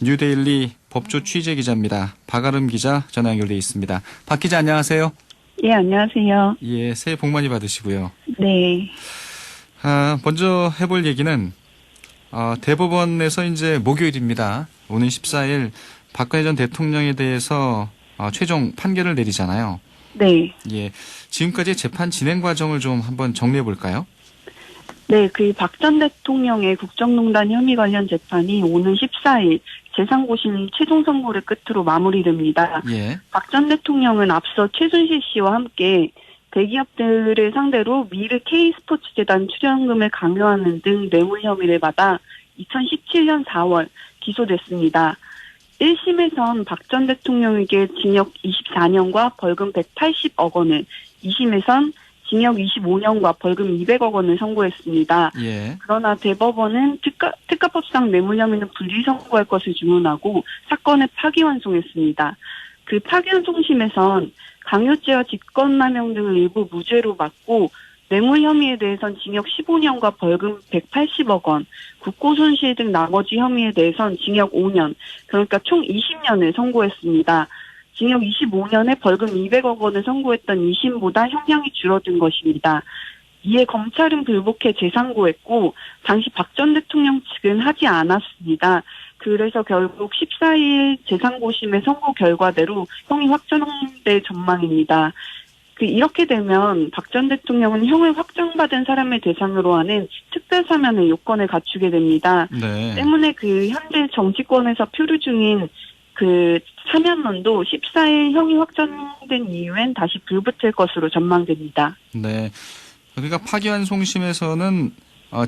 뉴데일리 법조 취재 기자입니다. 박아름 기자 전화 연결돼 있습니다. 박 기자 안녕하세요. 예, 안녕하세요. 예, 새해 복 많이 받으시고요. 네. 먼저 해볼 얘기는 대법원에서 이제 목요일입니다. 오는 14일 박근혜 전 대통령에 대해서 최종 판결을 내리잖아요. 네. 예, 지금까지 재판 진행 과정을 좀 한번 정리해 볼까요? 네, 박 전 대통령의 국정농단 혐의 관련 재판이 오는 14일 제3고심 최종 선고를 끝으로 마무리됩니다. 예. 박 전 대통령은 앞서 최순실 씨와 함께 대기업들을 상대로 미르 K스포츠재단 출연금을 강요하는 등 뇌물 혐의를 받아 2017년 4월 기소됐습니다. 1심에선 박 전 대통령에게 징역 24년과 벌금 180억 원을, 2심에선 징역 25년과 벌금 200억 원을 선고했습니다. 예. 그러나 대법원은 특가법상 뇌물 혐의는 불리 선고할 것을 주문하고 사건을 파기환송했습니다. 파기환송심에선 강요죄와 직권남용 등을 일부 무죄로 받고 뇌물 혐의에 대해선 징역 15년과 벌금 180억 원, 국고손실 등 나머지 혐의에 대해선 징역 5년, 그러니까 총 20년을 선고했습니다. 징역 25년에 벌금 200억 원을 선고했던 2심보다 형량이 줄어든 것입니다. 이에 검찰은 불복해 재상고했고 당시 박 전 대통령 측은 하지 않았습니다. 그래서 결국 14일 재상고심의 선고 결과대로 형이 확정될 전망입니다. 이렇게 되면 박 전 대통령은 형을 확정받은 사람을 대상으로 하는 특별사면의 요건을 갖추게 됩니다. 네. 때문에 현재 정치권에서 표류 중인 사면론도 14일 형이 확정된 이후엔 다시 불붙을 것으로 전망됩니다. 네. 그러니까 파기환송심에서는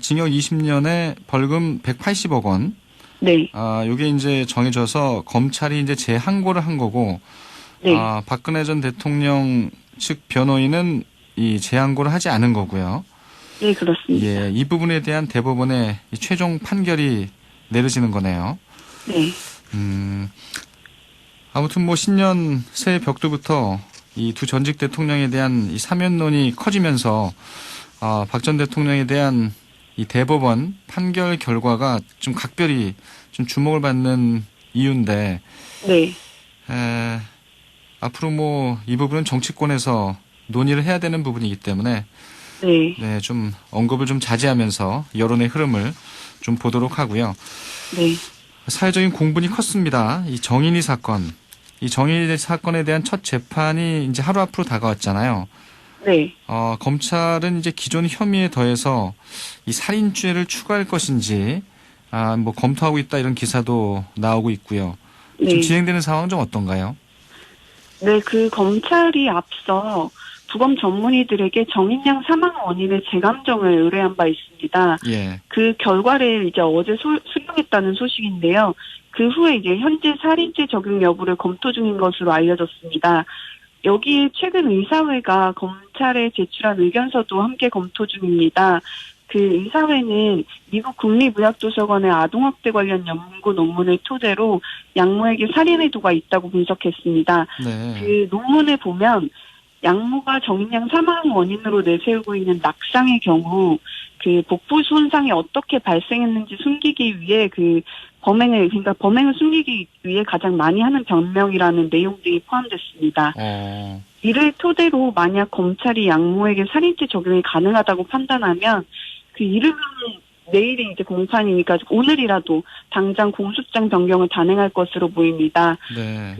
징역 20년에 벌금 180억 원. 네. 요게 이제 정해져서 검찰이 이제 재항고를 한 거고, 네. 박근혜 전 대통령 측 변호인은 이 재항고를 하지 않은 거고요. 네, 그렇습니다. 예, 이 부분에 대한 대법원의 이 최종 판결이 내려지는 거네요. 네. 아무튼 신년 새해 벽두부터 이 두 전직 대통령에 대한 이 사면론이 커지면서 박 전 대통령에 대한 이 대법원 판결 결과가 좀 각별히 좀 주목을 받는 이유인데, 네. 앞으로 이 부분은 정치권에서 논의를 해야 되는 부분이기 때문에 네. 좀 언급을 좀 자제하면서 여론의 흐름을 좀 보도록 하고요. 네. 사회적인 공분이 컸습니다. 이 정인이 사건. 이 정인이 사건에 대한 첫 재판이 이제 하루 앞으로 다가왔잖아요. 네. 검찰은 이제 기존 혐의에 더해서 이 살인죄를 추가할 것인지, 검토하고 있다 이런 기사도 나오고 있고요. 네. 지금 진행되는 상황은 좀 어떤가요? 네, 검찰이 앞서 부검 전문의들에게 정인양 사망 원인의 재감정을 의뢰한 바 있습니다. 예. 결과를 이제 어제 수령했다는 소식인데요. 후에 이제 현재 살인죄 적용 여부를 검토 중인 것으로 알려졌습니다. 여기에 최근 의사회가 검찰에 제출한 의견서도 함께 검토 중입니다. 의사회는 미국 국립의학도서관의 아동학대 관련 연구 논문을 토대로 양모에게 살인 의도가 있다고 분석했습니다. 네. 논문을 보면 양모가 정인양 사망 원인으로 내세우고 있는 낙상의 경우 복부 손상이 어떻게 발생했는지 숨기기 위해 범행을 숨기기 위해 가장 많이 하는 변명이라는 내용들이 포함됐습니다. 이를 토대로 만약 검찰이 양모에게 살인죄 적용이 가능하다고 판단하면 이르면 내일이 이제 공판이니까 오늘이라도 당장 공소장 변경을 단행할 것으로 보입니다. 네.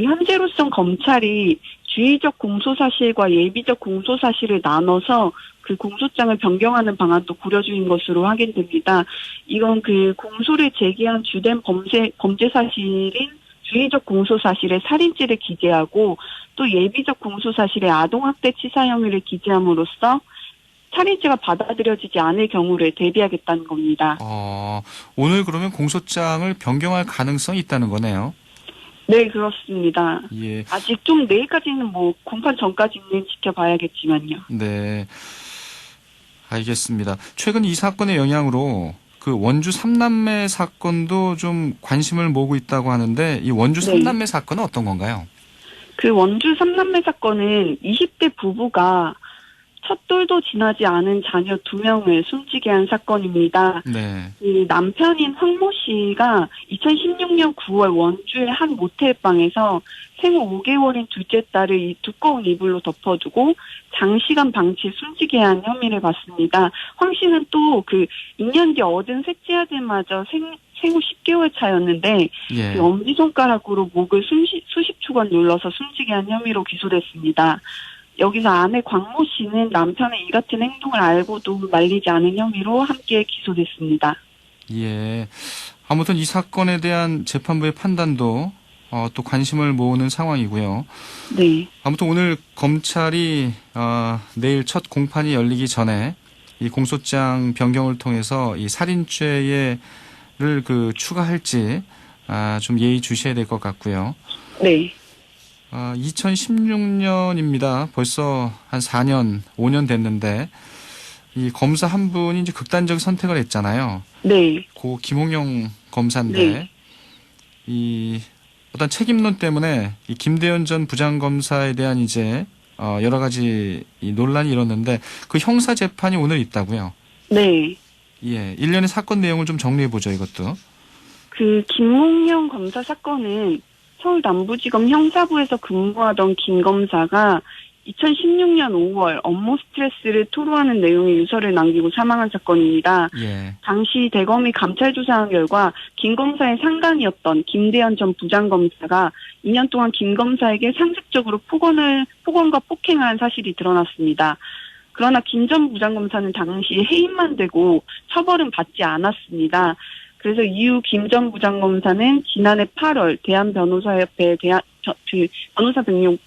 현재로선 검찰이 주의적 공소사실과 예비적 공소사실을 나눠서 공소장을 변경하는 방안도 고려 중인 것으로 확인됩니다. 이건 공소를 제기한 주된 범죄 사실인 주의적 공소사실에 살인죄를 기재하고 또 예비적 공소사실에 아동학대 치사 혐의를 기재함으로써 살인죄가 받아들여지지 않을 경우를 대비하겠다는 겁니다. 오늘 그러면 공소장을 변경할 가능성이 있다는 거네요. 네, 그렇습니다. 예. 아직 좀 내일까지는 공판 전까지는 지켜봐야겠지만요. 네. 알겠습니다. 최근 이 사건의 영향으로 원주 3남매 사건도 좀 관심을 모으고 있다고 하는데 이 원주 3남매 사건은 어떤 건가요? 원주 3남매 사건은 20대 부부가 첫 돌도 지나지 않은 자녀 2명을 숨지게 한 사건입니다. 네. 그 남편인 황모 씨가 2016년 9월 원주의 한 모텔방에서 생후 5개월인 둘째 딸을 이 두꺼운 이불로 덮어두고 장시간 방치해 숨지게 한 혐의를 받습니다. 황 씨는 또 그 2년 뒤 얻은 셋째 아들마저 생후 10개월 차였는데 예. 그 엄지손가락으로 목을 수십 초간 눌러서 숨지게 한 혐의로 기소됐습니다. 여기서 아내 광모 씨는 남편의 이 같은 행동을 알고도 말리지 않은 혐의로 함께 기소됐습니다. 예. 아무튼 이 사건에 대한 재판부의 판단도 또 관심을 모으는 상황이고요. 네. 아무튼 오늘 검찰이 내일 첫 공판이 열리기 전에 이 공소장 변경을 통해서 이 살인죄를 추가할지 좀 예의주시해야 될 것 같고요. 네. 2016년입니다. 벌써 한 4년, 5년 됐는데 이 검사 한 분이 이제 극단적 선택을 했잖아요. 네. 고 김홍영 검사인데 네. 이 어떤 책임론 때문에 이 김대현 전 부장검사에 대한 이제 여러 가지 이 논란이 일었는데 그 형사 재판이 오늘 있다고요. 네. 예, 일련의 사건 내용을 좀 정리해 보죠, 이것도. 그 김홍영 검사 사건은 서울 남부지검 형사부에서 근무하던 김 검사가 2016년 5월 업무 스트레스를 토로하는 내용의 유서를 남기고 사망한 사건입니다. 예. 당시 대검이 감찰 조사한 결과 김 검사의 상간이었던 김대현 전 부장검사가 2년 동안 김 검사에게 상습적으로 폭언과 폭행을 한 사실이 드러났습니다. 그러나 김 전 부장검사는 당시 해임만 되고 처벌은 받지 않았습니다. 그래서 이후 김 전 부장검사는 지난해 8월 대한변호사협회에 변호사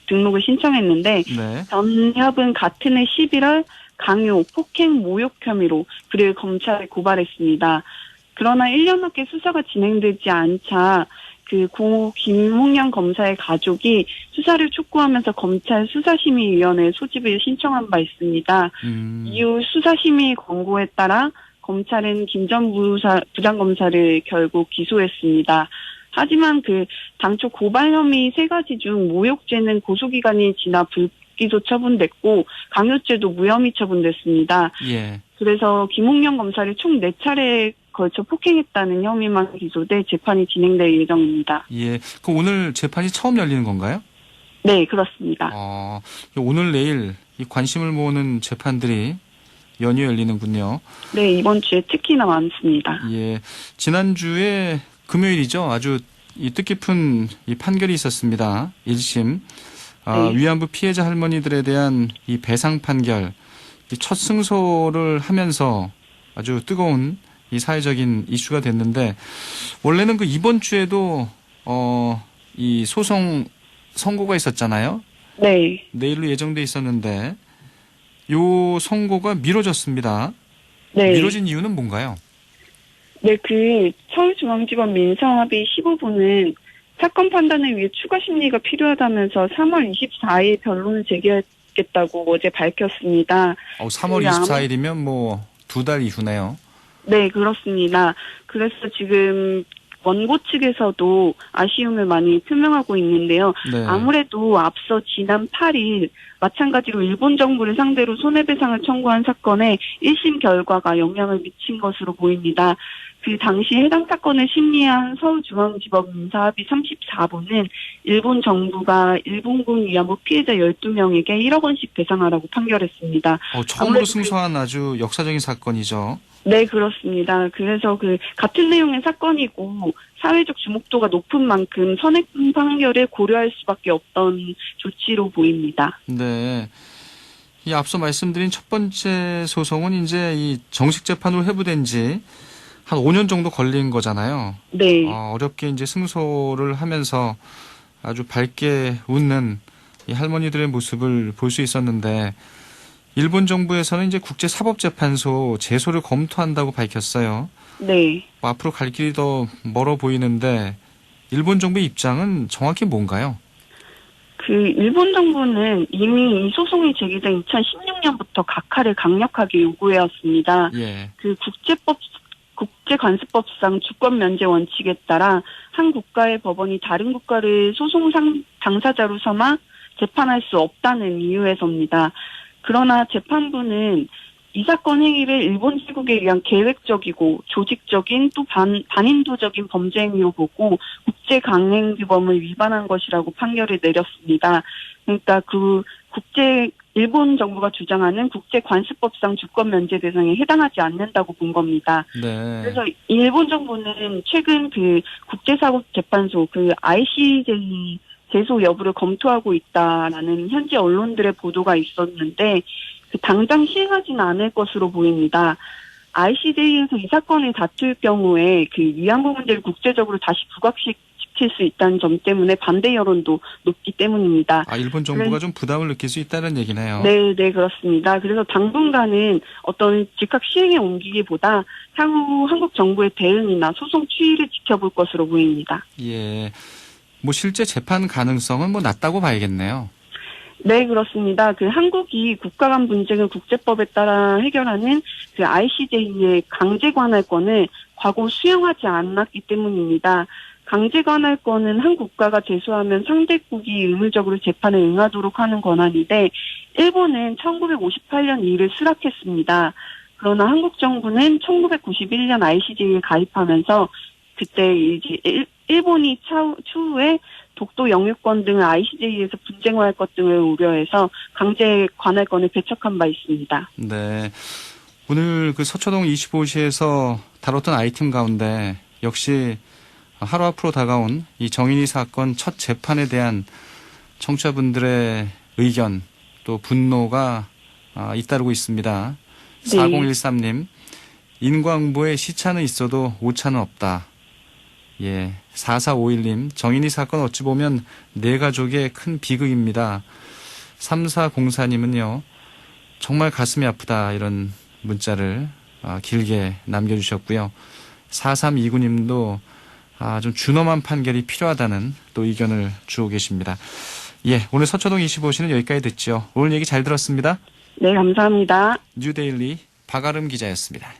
등록을 신청했는데 네. 전협은 같은 해 11월 강요, 폭행, 모욕 혐의로 그를 검찰에 고발했습니다. 그러나 1년 넘게 수사가 진행되지 않자 그 고 김홍영 검사의 가족이 수사를 촉구하면서 검찰 수사심의위원회 소집을 신청한 바 있습니다. 이후 수사심의 권고에 따라 검찰은 김 전 부장검사를 결국 기소했습니다. 하지만 그 당초 고발 혐의 3가지 중 모욕죄는 고소기간이 지나 불기소 처분됐고 강요죄도 무혐의 처분됐습니다. 예. 그래서 김홍영 검사를 총 4차례에 걸쳐 폭행했다는 혐의만 기소돼 재판이 진행될 예정입니다. 예. 그 오늘 재판이 처음 열리는 건가요? 네, 그렇습니다. 오늘 내일 이 관심을 모으는 재판들이 연이어 열리는군요. 네, 이번 주에 특히나 많습니다. 예. 지난주에 금요일이죠. 아주 이 뜻깊은 이 판결이 있었습니다. 1심. 네. 위안부 피해자 할머니들에 대한 이 배상 판결. 이 첫 승소를 하면서 아주 뜨거운 이 사회적인 이슈가 됐는데 원래는 그 이번 주에도 이 소송 선고가 있었잖아요. 네. 내일로 예정돼 있었는데 요 선고가 미뤄졌습니다. 네. 미뤄진 이유는 뭔가요? 네, 그 서울중앙지법 민사합의 15부는 사건 판단을 위해 추가 심리가 필요하다면서 3월 24일 변론을 제기하겠다고 어제 밝혔습니다. 3월 24일이면 뭐 2달 이후네요. 네, 그렇습니다. 그래서 지금 원고 측에서도 아쉬움을 많이 표명하고 있는데요. 네. 아무래도 앞서 지난 8일 마찬가지로 일본 정부를 상대로 손해배상을 청구한 사건에 1심 결과가 영향을 미친 것으로 보입니다. 그 당시 해당 사건을 심리한 서울중앙지법 민사합의 34부는 일본 정부가 일본군 위안부 피해자 12명에게 1억 원씩 배상하라고 판결했습니다. 처음으로 승소한 아주 역사적인 사건이죠. 네, 그렇습니다. 그래서 그 같은 내용의 사건이고 사회적 주목도가 높은 만큼 선행 판결을 고려할 수밖에 없던 조치로 보입니다. 네. 이 앞서 말씀드린 첫 번째 소송은 이제 이 정식 재판으로 회부된 지 한 5년 정도 걸린 거잖아요. 네. 어렵게 이제 승소를 하면서 아주 밝게 웃는 이 할머니들의 모습을 볼 수 있었는데 일본 정부에서는 이제 국제사법재판소 제소를 검토한다고 밝혔어요. 네. 앞으로 갈 길이 더 멀어 보이는데 일본 정부의 입장은 정확히 뭔가요? 그 일본 정부는 이미 이 소송이 제기된 2016년부터 각하를 강력하게 요구해왔습니다. 예. 그 국제관습법상 주권 면제 원칙에 따라 한 국가의 법원이 다른 국가를 소송 당사자로 삼아 재판할 수 없다는 이유에서입니다. 그러나 재판부는 이 사건 행위를 일본 제국에 의한 계획적이고 조직적인 또 반인도적인 범죄 행위로 보고 국제강행규범을 위반한 것이라고 판결을 내렸습니다. 그러니까 일본 정부가 주장하는 국제관습법상 주권 면제 대상에 해당하지 않는다고 본 겁니다. 네. 그래서 일본 정부는 최근 국제사법재판소 ICJ 제소 여부를 검토하고 있다라는 현지 언론들의 보도가 있었는데 당장 시행하지는 않을 것으로 보입니다. ICJ에서 이 사건을 다툴 경우에 위안부 문제를 국제적으로 다시 부각시킬 수 있다는 점 때문에 반대 여론도 높기 때문입니다. 일본 정부가 좀 부담을 느낄 수 있다는 얘기네요. 네, 그렇습니다. 그래서 당분간은 어떤 즉각 시행에 옮기기보다 향후 한국 정부의 대응이나 소송 추이를 지켜볼 것으로 보입니다. 예. 실제 재판 가능성은 낮다고 봐야겠네요. 네, 그렇습니다. 한국이 국가 간 분쟁을 국제법에 따라 해결하는 ICJ의 강제 관할권을 과거 수용하지 않았기 때문입니다. 강제 관할권은 한 국가가 제소하면 상대국이 의무적으로 재판에 응하도록 하는 권한인데 일본은 1958년 이를 수락했습니다. 그러나 한국 정부는 1991년 ICJ에 가입하면서 그때 이제 일본이 추후에 독도 영유권 등을 ICJ에서 분쟁화할 것 등을 우려해서 강제 관할권을 배척한 바 있습니다. 네. 오늘 서초동 25시에서 다뤘던 아이템 가운데 역시 하루 앞으로 다가온 이 정인이 사건 첫 재판에 대한 청취자분들의 의견 또 분노가 잇따르고 있습니다. 네. 4013님, 인광부에 시차는 있어도 오차는 없다. 예, 4451님, 정인이 사건 어찌 보면 내 가족의 큰 비극입니다. 3404님은요, 정말 가슴이 아프다 이런 문자를 길게 남겨주셨고요. 4329님도 좀 준엄한 판결이 필요하다는 또 의견을 주고 계십니다. 예, 오늘 서초동 25시는 여기까지 듣죠. 오늘 얘기 잘 들었습니다. 네, 감사합니다. 뉴데일리 박아름 기자였습니다.